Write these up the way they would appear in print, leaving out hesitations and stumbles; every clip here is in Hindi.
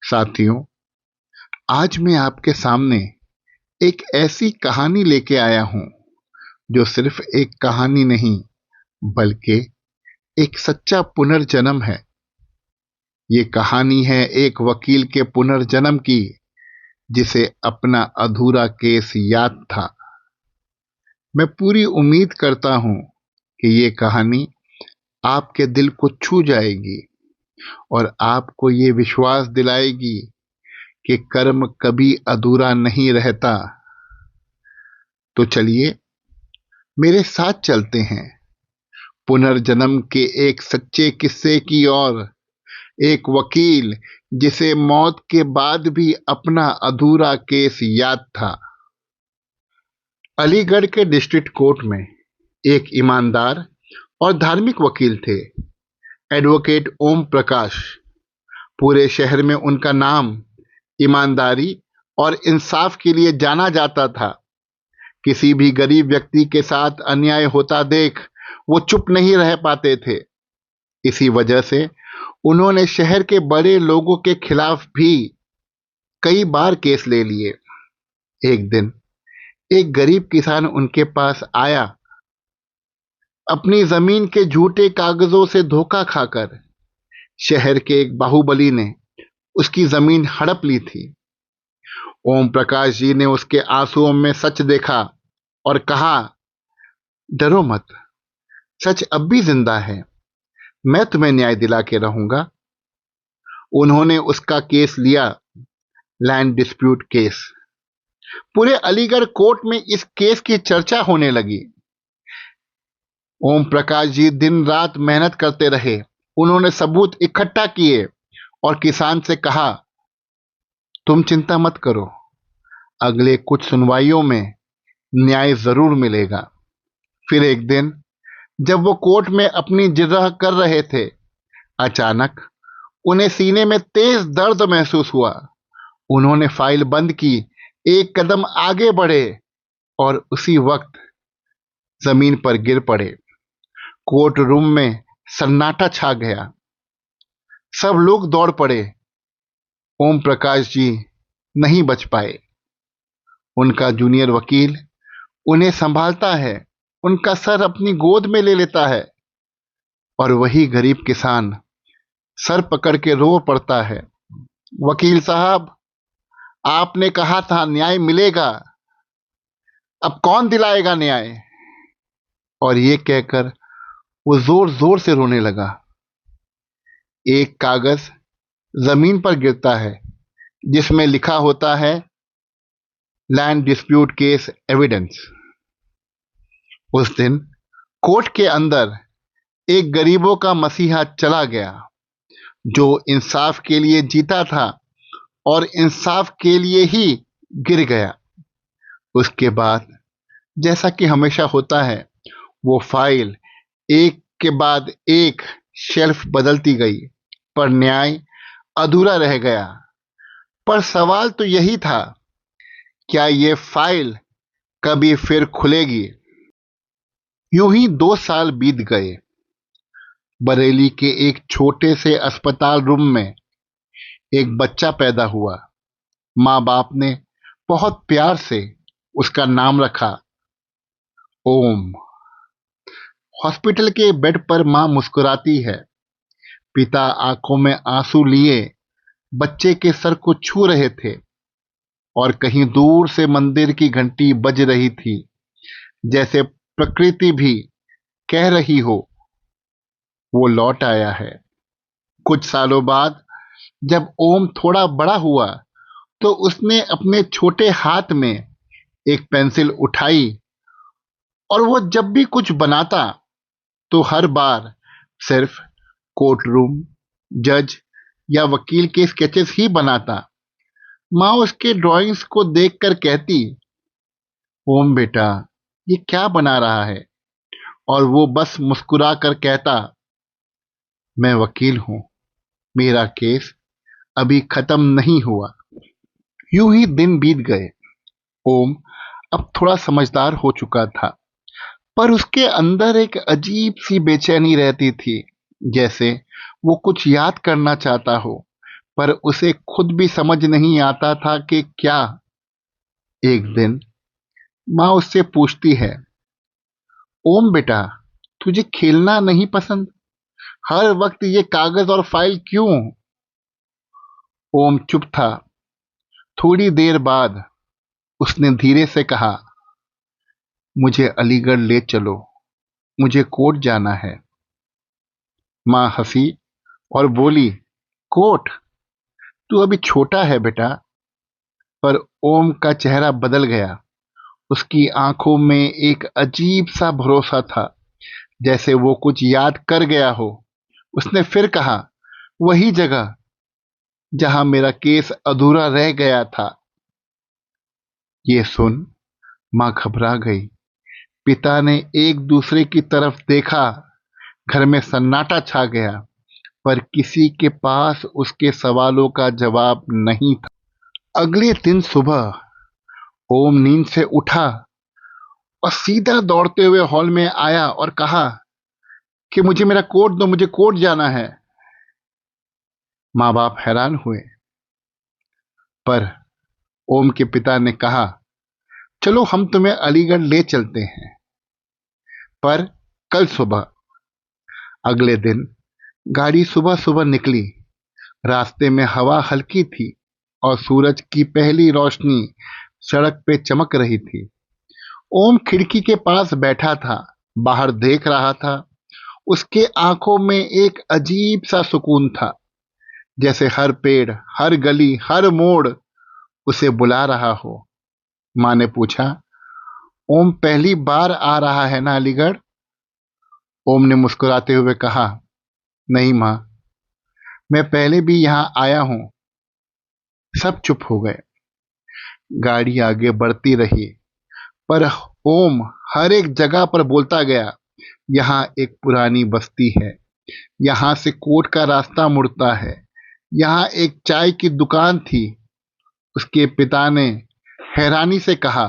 साथियों, आज मैं आपके सामने एक ऐसी कहानी लेके आया हूं जो सिर्फ एक कहानी नहीं बल्कि एक सच्चा पुनर्जन्म है। ये कहानी है एक वकील के पुनर्जन्म की जिसे अपना अधूरा केस याद था। मैं पूरी उम्मीद करता हूं कि ये कहानी आपके दिल को छू जाएगी और आपको ये विश्वास दिलाएगी कि कर्म कभी अधूरा नहीं रहता। तो चलिए मेरे साथ चलते हैं पुनर्जन्म के एक सच्चे किस्से की ओर। एक वकील जिसे मौत के बाद भी अपना अधूरा केस याद था। अलीगढ़ के डिस्ट्रिक्ट कोर्ट में एक ईमानदार और धार्मिक वकील थे, एडवोकेट ओम प्रकाश। पूरे शहर में उनका नाम ईमानदारी और इंसाफ के लिए जाना जाता था। किसी भी गरीब व्यक्ति के साथ अन्याय होता देख वो चुप नहीं रह पाते थे। इसी वजह से उन्होंने शहर के बड़े लोगों के खिलाफ भी कई बार केस ले लिए। एक दिन एक गरीब किसान उनके पास आया। अपनी जमीन के झूठे कागजों से धोखा खाकर शहर के एक बाहुबली ने उसकी जमीन हड़प ली थी। ओम प्रकाश जी ने उसके आंसुओं में सच देखा और कहा, डरो मत, सच अब भी जिंदा है, मैं तुम्हें न्याय दिला के रहूंगा। उन्होंने उसका केस लिया, लैंड डिस्प्यूट केस। पूरे अलीगढ़ कोर्ट में इस केस की चर्चा होने लगी। ओम प्रकाश जी दिन रात मेहनत करते रहे। उन्होंने सबूत इकट्ठा किए और किसान से कहा, तुम चिंता मत करो, अगले कुछ सुनवाइयों में न्याय जरूर मिलेगा। फिर एक दिन जब वो कोर्ट में अपनी जिरह कर रहे थे, अचानक उन्हें सीने में तेज दर्द महसूस हुआ। उन्होंने फाइल बंद की, एक कदम आगे बढ़े और उसी वक्त जमीन पर गिर पड़े। कोर्ट रूम में सन्नाटा छा गया। सब लोग दौड़ पड़े। ओम प्रकाश जी नहीं बच पाए। उनका जूनियर वकील उन्हें संभालता है, उनका सर अपनी गोद में ले लेता है और वही गरीब किसान सर पकड़ के रो पड़ता है, वकील साहब, आपने कहा था न्याय मिलेगा, अब कौन दिलाएगा न्याय? और ये कहकर वो जोर जोर से रोने लगा। एक कागज जमीन पर गिरता है जिसमें लिखा होता है, लैंड डिस्प्यूट केस एविडेंस। उस दिन कोर्ट के अंदर एक गरीबों का मसीहा चला गया जो इंसाफ के लिए जीता था और इंसाफ के लिए ही गिर गया। उसके बाद जैसा कि हमेशा होता है, वो फाइल एक के बाद एक शेल्फ बदलती गई, पर न्याय अधूरा रह गया। पर सवाल तो यही था, क्या ये फाइल कभी फिर खुलेगी? यूं ही 2 साल बीत गए। बरेली के एक छोटे से अस्पताल रूम में एक बच्चा पैदा हुआ। माँ बाप ने बहुत प्यार से उसका नाम रखा ओम। हॉस्पिटल के बेड पर माँ मुस्कुराती है। पिता आंखों में आंसू लिए बच्चे के सर को छू रहे थे और कहीं दूर से मंदिर की घंटी बज रही थी, जैसे प्रकृति भी कह रही हो, वो लौट आया है। कुछ सालों बाद जब ओम थोड़ा बड़ा हुआ तो उसने अपने छोटे हाथ में एक पेंसिल उठाई और वो जब भी कुछ बनाता तो हर बार सिर्फ कोर्ट रूम, जज या वकील के स्केचेस ही बनाता। माँ उसके ड्राइंग्स को देखकर कहती, ओम बेटा, ये क्या बना रहा है? और वो बस मुस्कुरा कर कहता, मैं वकील हूं, मेरा केस अभी खत्म नहीं हुआ। यूं ही दिन बीत गए। ओम अब थोड़ा समझदार हो चुका था, पर उसके अंदर एक अजीब सी बेचैनी रहती थी, जैसे वो कुछ याद करना चाहता हो पर उसे खुद भी समझ नहीं आता था कि क्या। एक दिन माँ उससे पूछती है, ओम बेटा, तुझे खेलना नहीं पसंद? हर वक्त ये कागज और फाइल क्यों? ओम चुप था। थोड़ी देर बाद उसने धीरे से कहा, मुझे अलीगढ़ ले चलो, मुझे कोर्ट जाना है। माँ हंसी और बोली, कोर्ट? तू अभी छोटा है बेटा। पर ओम का चेहरा बदल गया। उसकी आंखों में एक अजीब सा भरोसा था, जैसे वो कुछ याद कर गया हो। उसने फिर कहा, वही जगह जहां मेरा केस अधूरा रह गया था। ये सुन माँ घबरा गई। पिता ने एक दूसरे की तरफ देखा। घर में सन्नाटा छा गया, पर किसी के पास उसके सवालों का जवाब नहीं था। अगले दिन सुबह ओम नींद से उठा और सीधा दौड़ते हुए हॉल में आया और कहा कि मुझे मेरा कोट दो, मुझे कोर्ट जाना है। माँ बाप हैरान हुए, पर ओम के पिता ने कहा, चलो हम तुम्हें अलीगढ़ ले चलते हैं, पर कल सुबह। अगले दिन गाड़ी सुबह सुबह निकली। रास्ते में हवा हल्की थी और सूरज की पहली रोशनी सड़क पे चमक रही थी। ओम खिड़की के पास बैठा था, बाहर देख रहा था। उसके आंखों में एक अजीब सा सुकून था, जैसे हर पेड़, हर गली, हर मोड़ उसे बुला रहा हो। माँ ने पूछा, ओम पहली बार आ रहा है ना अलीगढ़? ओम ने मुस्कुराते हुए कहा, नहीं माँ, मैं पहले भी यहाँ आया हूँ। सब चुप हो गए। गाड़ी आगे बढ़ती रही, पर ओम हर एक जगह पर बोलता गया, यहाँ एक पुरानी बस्ती है, यहाँ से कोर्ट का रास्ता मुड़ता है, यहाँ एक चाय की दुकान थी। उसके पिता ने हैरानी से कहा,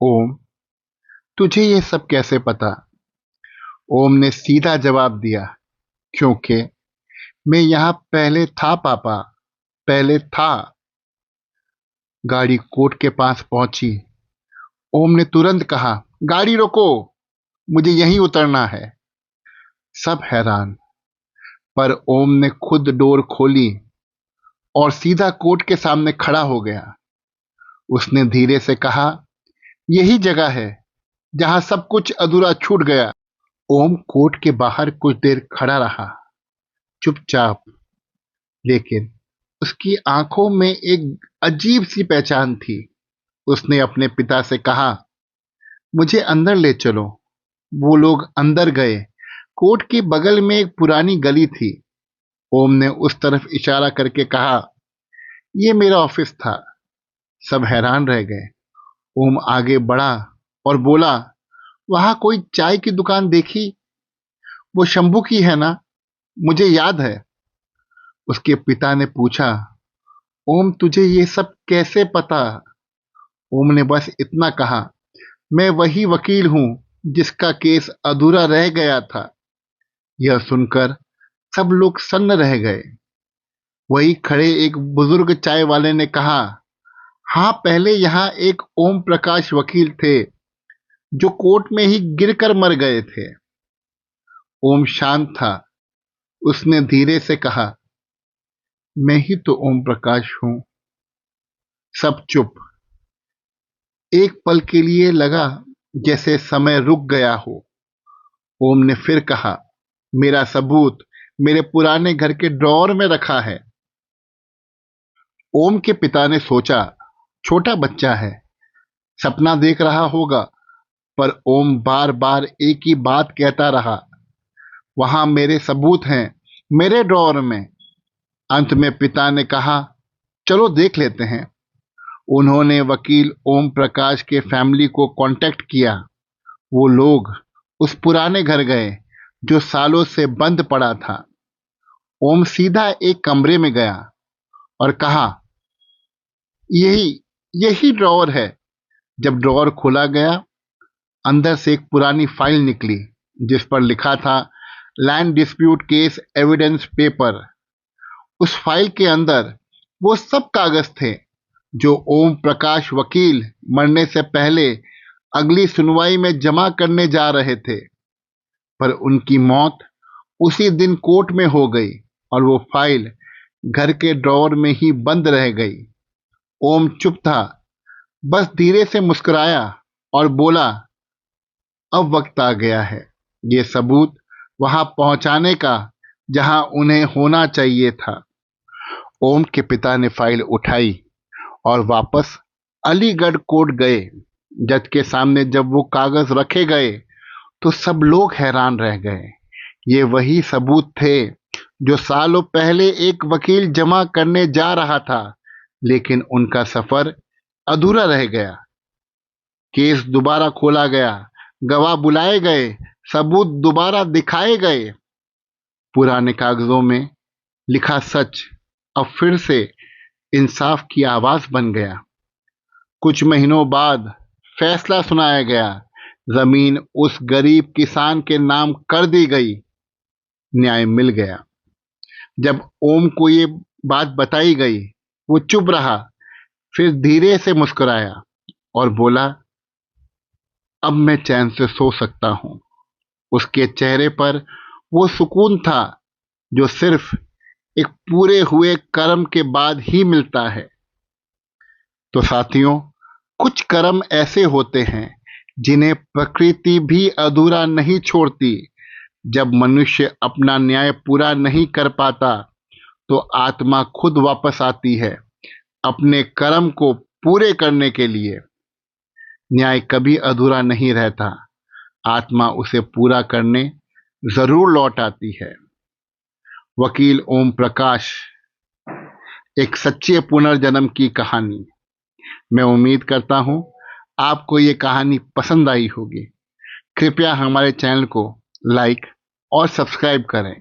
ओम, तुझे ये सब कैसे पता? ओम ने सीधा जवाब दिया, क्योंकि मैं यहाँ पहले था पापा, पहले था। गाड़ी कोर्ट के पास पहुंची। ओम ने तुरंत कहा, गाड़ी रोको, मुझे यहीं उतरना है। सब हैरान, पर ओम ने खुद डोर खोली और सीधा कोर्ट के सामने खड़ा हो गया। उसने धीरे से कहा, यही जगह है जहां सब कुछ अधूरा छूट गया। ओम कोर्ट के बाहर कुछ देर खड़ा रहा, चुपचाप, लेकिन उसकी आंखों में एक अजीब सी पहचान थी। उसने अपने पिता से कहा, मुझे अंदर ले चलो। वो लोग अंदर गए। कोर्ट के बगल में एक पुरानी गली थी। ओम ने उस तरफ इशारा करके कहा, ये मेरा ऑफिस था। सब हैरान रह गए। ओम आगे बढ़ा और बोला, वहां कोई चाय की दुकान देखी? वो शंभू की है ना? मुझे याद है। उसके पिता ने पूछा, ओम तुझे ये सब कैसे पता? ओम ने बस इतना कहा, मैं वही वकील हूं जिसका केस अधूरा रह गया था। यह सुनकर सब लोग सन्न रह गए। वही खड़े एक बुजुर्ग चाय वाले ने कहा, हाँ, पहले यहाँ एक ओम प्रकाश वकील थे जो कोर्ट में ही गिरकर मर गए थे। ओम शांत था। उसने धीरे से कहा, मैं ही तो ओम प्रकाश हूं। सब चुप। एक पल के लिए लगा जैसे समय रुक गया हो। ओम ने फिर कहा, मेरा सबूत मेरे पुराने घर के ड्रॉअर में रखा है। ओम के पिता ने सोचा, छोटा बच्चा है, सपना देख रहा होगा। पर ओम बार बार एक ही बात कहता रहा, वहां मेरे सबूत हैं, मेरे ड्रॉअर में। अंत में पिता ने कहा, चलो देख लेते हैं। उन्होंने वकील ओम प्रकाश के फैमिली को कांटेक्ट किया। वो लोग उस पुराने घर गए जो सालों से बंद पड़ा था। ओम सीधा एक कमरे में गया और कहा, यही यही ड्रॉअर है। जब ड्रॉअर खोला गया, अंदर से एक पुरानी फाइल निकली जिस पर लिखा था, land dispute case evidence paper. उस फाइल के अंदर वो सब कागज थे जो ओम प्रकाश वकील मरने से पहले अगली सुनवाई में जमा करने जा रहे थे। पर उनकी मौत उसी दिन कोर्ट में हो गई और वो फाइल घर के ड्रॉवर में ही बंद रह गई। ओम चुप था, बस धीरे से मुस्कुराया और बोला, अब वक्त आ गया है ये सबूत वहां पहुंचाने का जहां उन्हें होना चाहिए था। ओम के पिता ने फाइल उठाई और वापस अलीगढ़ कोर्ट गए। जज के सामने जब वो कागज रखे गए तो सब लोग हैरान रह गए। ये वही सबूत थे जो सालों पहले एक वकील जमा करने जा रहा था, लेकिन उनका सफर अधूरा रह गया। केस दोबारा खोला गया, गवाह बुलाए गए, सबूत दोबारा दिखाए गए। पुराने कागजों में लिखा सच अब फिर से इंसाफ की आवाज बन गया। कुछ महीनों बाद फैसला सुनाया गया। जमीन उस गरीब किसान के नाम कर दी गई। न्याय मिल गया। जब ओम को ये बात बताई गई, वो चुप रहा, फिर धीरे से मुस्कुराया और बोला, अब मैं चैन से सो सकता हूं। उसके चेहरे पर वो सुकून था जो सिर्फ एक पूरे हुए कर्म के बाद ही मिलता है। तो साथियों, कुछ कर्म ऐसे होते हैं जिन्हें प्रकृति भी अधूरा नहीं छोड़ती। जब मनुष्य अपना न्याय पूरा नहीं कर पाता तो आत्मा खुद वापस आती है अपने कर्म को पूरे करने के लिए। न्याय कभी अधूरा नहीं रहता, आत्मा उसे पूरा करने जरूर लौट आती है। वकील ओम प्रकाश, एक सच्चे पुनर्जन्म की कहानी। मैं उम्मीद करता हूं आपको ये कहानी पसंद आई होगी। कृपया हमारे चैनल को लाइक और सब्सक्राइब करें।